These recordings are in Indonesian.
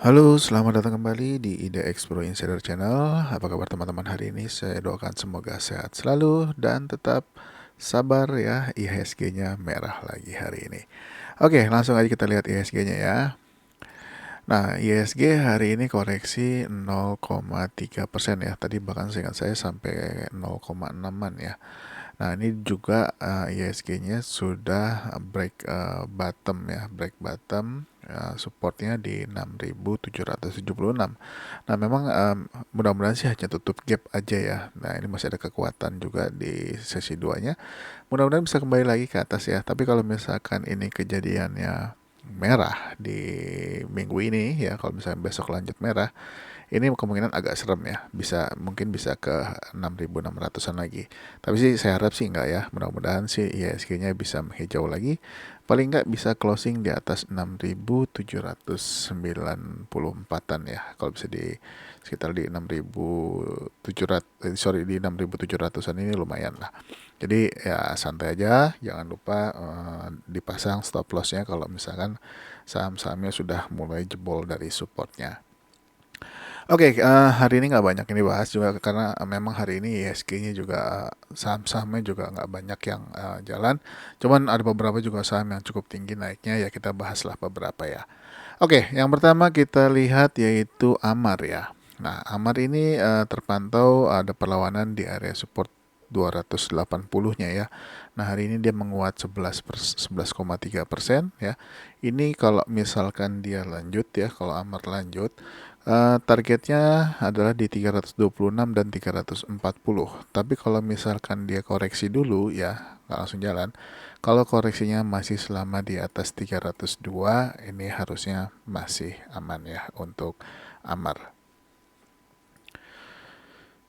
Halo, selamat datang kembali di IDX Pro Insider Channel. Apa kabar teman-teman hari ini? Saya doakan semoga sehat selalu dan tetap sabar ya. IHSG-nya merah lagi hari ini. Oke, langsung aja kita lihat IHSG-nya ya. Nah, IHSG hari ini koreksi 0,3% ya. Tadi bahkan seingat saya sampai 0,6-an ya. Nah, ini juga IHSG-nya sudah break bottom ya, break bottom, supportnya di 6.776. Nah, memang mudah-mudahan sih hanya tutup gap aja ya. Nah, ini masih ada kekuatan juga di sesi 2-nya. Mudah-mudahan bisa kembali lagi ke atas ya. Tapi kalau misalkan ini kejadiannya merah di minggu ini ya, kalau misalnya besok lanjut merah, ini kemungkinan agak serem ya, mungkin bisa ke 6.600-an lagi. Tapi sih saya harap sih enggak ya, mudah-mudahan sih IHSG-nya bisa menghijau lagi, paling enggak bisa closing di atas 6.794-an ya, kalau bisa di sekitar di 6.700, di 6.700-an ini lumayan lah. Jadi ya santai aja, jangan lupa dipasang stop lossnya kalau misalkan saham-sahamnya sudah mulai jebol dari supportnya. Oke, hari ini nggak banyak ini bahas juga karena memang hari ini ISG-nya juga saham-sahamnya juga nggak banyak yang jalan. Cuman ada beberapa juga saham yang cukup tinggi naiknya, ya kita bahaslah beberapa ya. Oke, yang pertama kita lihat yaitu Amar ya. Nah, Amar ini terpantau ada perlawanan di area support 280-nya ya. Nah, hari ini dia menguat 11,3% ya. Ini kalau misalkan dia lanjut ya, kalau Amar lanjut, targetnya adalah di 326 dan 340. Tapi kalau misalkan dia koreksi dulu ya, nggak langsung jalan. Kalau koreksinya masih selama di atas 302, ini harusnya masih aman ya untuk Amar.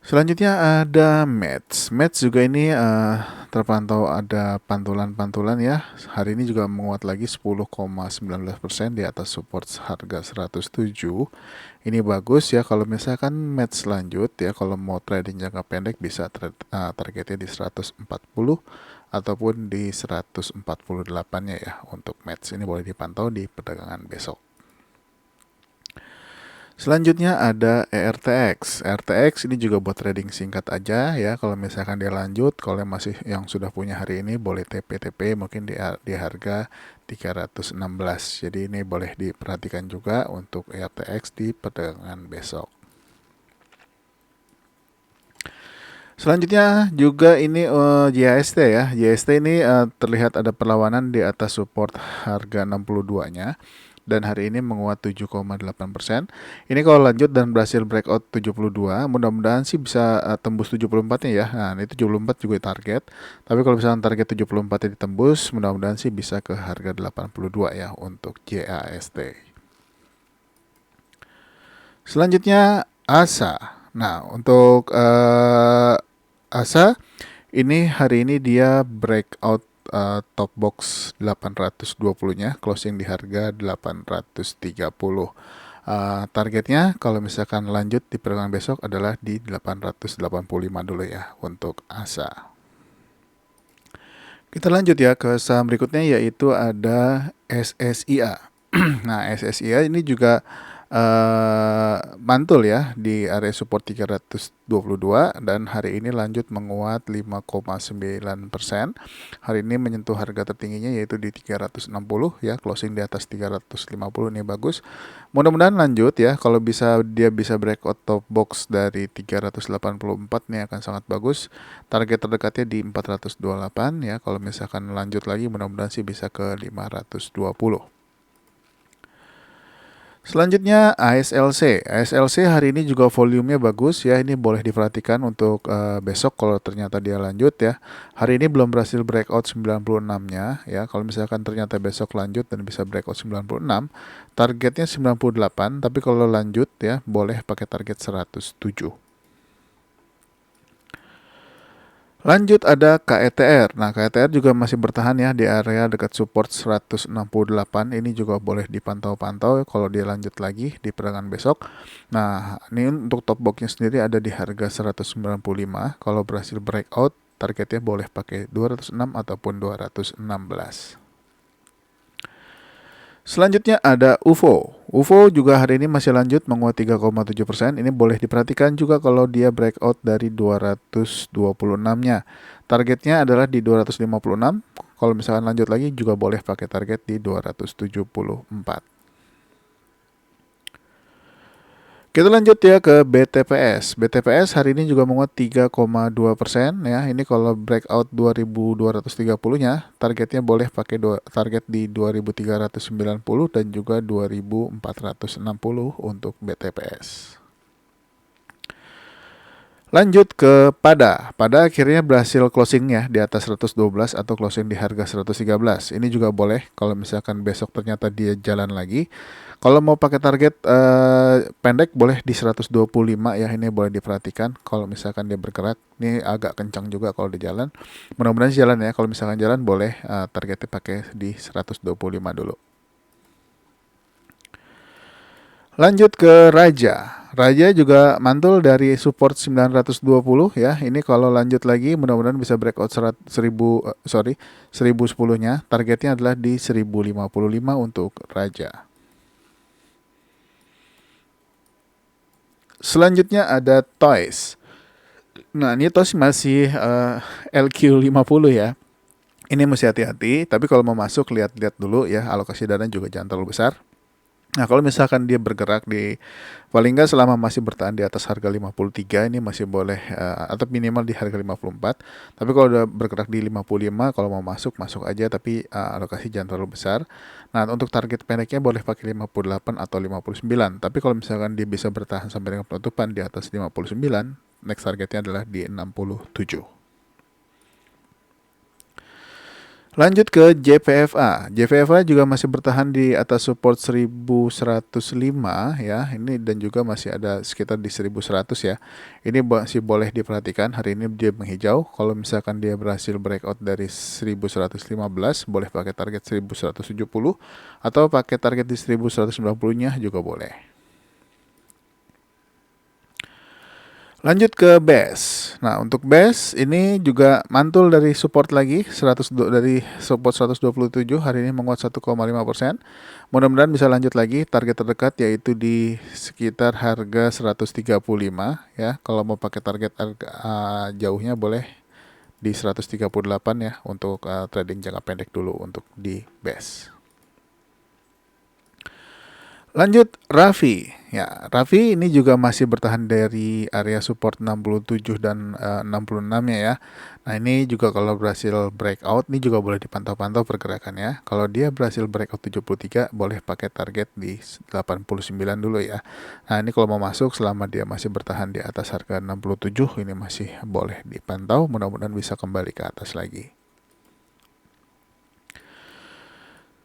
Selanjutnya ada Mets. Mets juga ini terpantau ada pantulan-pantulan ya. Hari ini juga menguat lagi 10,19% di atas support harga 107. Ini bagus ya kalau misalkan Mets lanjut ya, kalau mau trading jangka pendek bisa targetnya di 140 ataupun di 148-nya ya untuk Mets. Ini boleh dipantau di perdagangan besok. Selanjutnya ada ERTX. ERTX ini juga buat trading singkat aja ya. Kalau misalkan dia lanjut, kalau masih yang sudah punya hari ini boleh TP-TP mungkin di harga 316. Jadi ini boleh diperhatikan juga untuk ERTX di perdagangan besok. Selanjutnya juga ini JHST ya. JHST ini terlihat ada perlawanan di atas support harga 62-nya. Dan hari ini menguat 7,8%. Ini kalau lanjut dan berhasil breakout 72, mudah-mudahan sih bisa tembus 74-nya ya. Nah, ini 74 juga target. Tapi kalau misalnya target 74-nya ditembus, mudah-mudahan sih bisa ke harga 82 ya untuk JAST. Selanjutnya ASA. Nah, untuk ASA ini hari ini dia breakout top box 820-nya, closing di harga 830. Targetnya kalau misalkan lanjut di perdagangan besok adalah di 885 dulu ya untuk ASA. Kita lanjut ya ke saham berikutnya yaitu ada SSIA. Nah, SSIA ini juga mantul ya di area support 322 dan hari ini lanjut menguat 5,9%. Hari ini menyentuh harga tertingginya yaitu di 360 ya, closing di atas 350, ini bagus. Mudah-mudahan lanjut ya, kalau dia bisa breakout top box dari 384 nih akan sangat bagus. Target terdekatnya di 428 ya, kalau misalkan lanjut lagi mudah-mudahan sih bisa ke 520. Selanjutnya ASLC. ASLC hari ini juga volumenya bagus ya. Ini boleh diperhatikan untuk besok kalau ternyata dia lanjut ya. Hari ini belum berhasil breakout 96-nya ya. Kalau misalkan ternyata besok lanjut dan bisa breakout 96, targetnya 98, tapi kalau lanjut ya boleh pakai target 107. Lanjut ada KETR. Nah, KETR juga masih bertahan ya di area dekat support 168. Ini juga boleh dipantau-pantau kalau dia lanjut lagi di perdagangan besok. Nah, ini untuk top boxnya sendiri ada di harga 195. Kalau berhasil breakout, targetnya boleh pakai 206 ataupun 216. Selanjutnya ada UFO. UFO juga hari ini masih lanjut menguat 3,7%. Ini boleh diperhatikan juga kalau dia breakout dari 226-nya. Targetnya adalah di 256. Kalau misalkan lanjut lagi juga boleh pakai target di 274. Kita lanjut ya ke BTPS. BTPS hari ini juga menguat 3,2% ya. Ini kalau breakout 2230-nya, targetnya boleh pakai target di 2390 dan juga 2460 untuk BTPS. Lanjut ke Pada. Pada akhirnya berhasil closing ya di atas 112 atau closing di harga 113. Ini juga boleh kalau misalkan besok ternyata dia jalan lagi. Kalau mau pakai target pendek boleh di 125 ya. Ini boleh diperhatikan kalau misalkan dia bergerak. Ini agak kencang juga kalau di jalan. Mudah-mudahan jalan ya. Kalau misalkan jalan boleh targetnya pakai di 125 dulu. Lanjut ke Raja. Raja juga mantul dari support 920 ya. Ini kalau lanjut lagi mudah-mudahan bisa breakout 1010-nya. Targetnya adalah di 1055 untuk Raja. Selanjutnya ada Toys. Nah, ini Toys masih LQ50 ya. Ini mesti hati-hati, tapi kalau mau masuk lihat-lihat dulu ya, alokasi dana juga jangan terlalu besar. Nah, kalau misalkan dia bergerak di paling nggak selama masih bertahan di atas harga 53 ini masih boleh atau minimal di harga 54. Tapi kalau udah bergerak di 55 kalau mau masuk aja tapi alokasi jangan terlalu besar. Nah, untuk target pendeknya boleh pakai 58 atau 59. Tapi kalau misalkan dia bisa bertahan sampai dengan penutupan di atas 59, next targetnya adalah di 67. Lanjut ke JPFA. JPFA juga masih bertahan di atas support 1105 ya. Ini dan juga masih ada sekitar di 1100 ya. Ini masih boleh diperhatikan. Hari ini dia menghijau. Kalau misalkan dia berhasil breakout dari 1115, boleh pakai target 1170 atau pakai target di 1190-nya juga boleh. Lanjut ke BES. Nah, untuk BES ini juga mantul dari support lagi dari support 127 hari ini menguat 1,5%. Mudah-mudahan bisa lanjut lagi target terdekat yaitu di sekitar harga 135 ya. Kalau mau pakai target jauhnya boleh di 138 ya untuk trading jangka pendek dulu untuk di BES. Lanjut Raffi. Ya, Raffi ini juga masih bertahan dari area support 67 dan 66 ya. Nah, ini juga kalau berhasil breakout ini juga boleh dipantau-pantau pergerakannya. Kalau dia berhasil breakout 73 boleh pakai target di 89 dulu ya. Nah, ini kalau mau masuk selama dia masih bertahan di atas harga 67 ini masih boleh dipantau, mudah-mudahan bisa kembali ke atas lagi.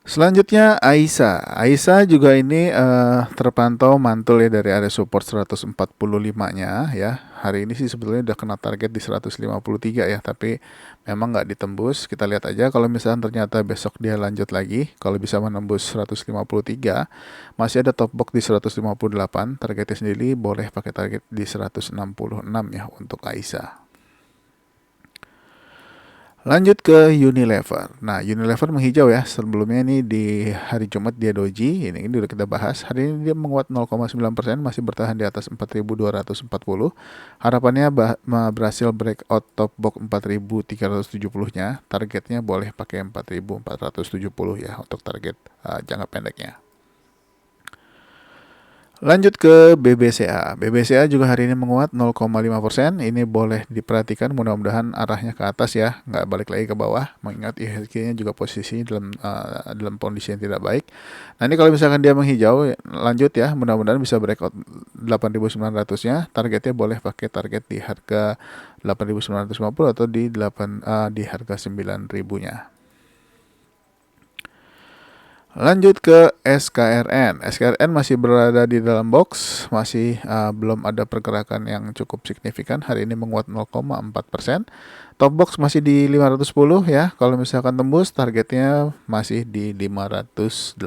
Selanjutnya Aisyah. Aisyah juga ini terpantau mantul ya dari area support 145-nya ya. Hari ini sih sebetulnya udah kena target di 153 ya, tapi memang nggak ditembus. Kita lihat aja kalau misalnya ternyata besok dia lanjut lagi, kalau bisa menembus 153, masih ada top box di 158. Targetnya sendiri boleh pakai target di 166 ya untuk Aisyah. Lanjut ke Unilever. Nah, Unilever menghijau ya. Sebelumnya ini di hari Jumat dia doji. Ini udah kita bahas. Hari ini dia menguat 0,9%, masih bertahan di atas 4.240. Harapannya berhasil breakout top box 4.370-nya. Targetnya boleh pakai 4.470 ya untuk target jangka pendeknya. Lanjut ke BBCA. BBCA juga hari ini menguat 0,5%. Ini boleh diperhatikan, mudah-mudahan arahnya ke atas ya, nggak balik lagi ke bawah. Mengingat IHSG-nya juga posisinya dalam kondisi yang tidak baik. Nah, ini kalau misalkan dia menghijau, lanjut ya, mudah-mudahan bisa breakout 8.900-nya. Targetnya boleh pakai target di harga 8.950 atau di harga 9.000-nya. Lanjut ke SKRN. SKRN masih berada di dalam box, masih belum ada pergerakan yang cukup signifikan. Hari ini menguat 0,4%. Top box masih di 510 ya. Kalau misalkan tembus, targetnya masih di 585.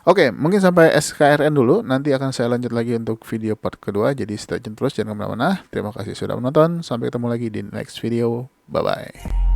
Oke, mungkin sampai SKRN dulu. Nanti akan saya lanjut lagi untuk video part kedua. Jadi stay tune terus, jangan kemana-mana. Terima kasih sudah menonton. Sampai ketemu lagi di next video. Bye-bye.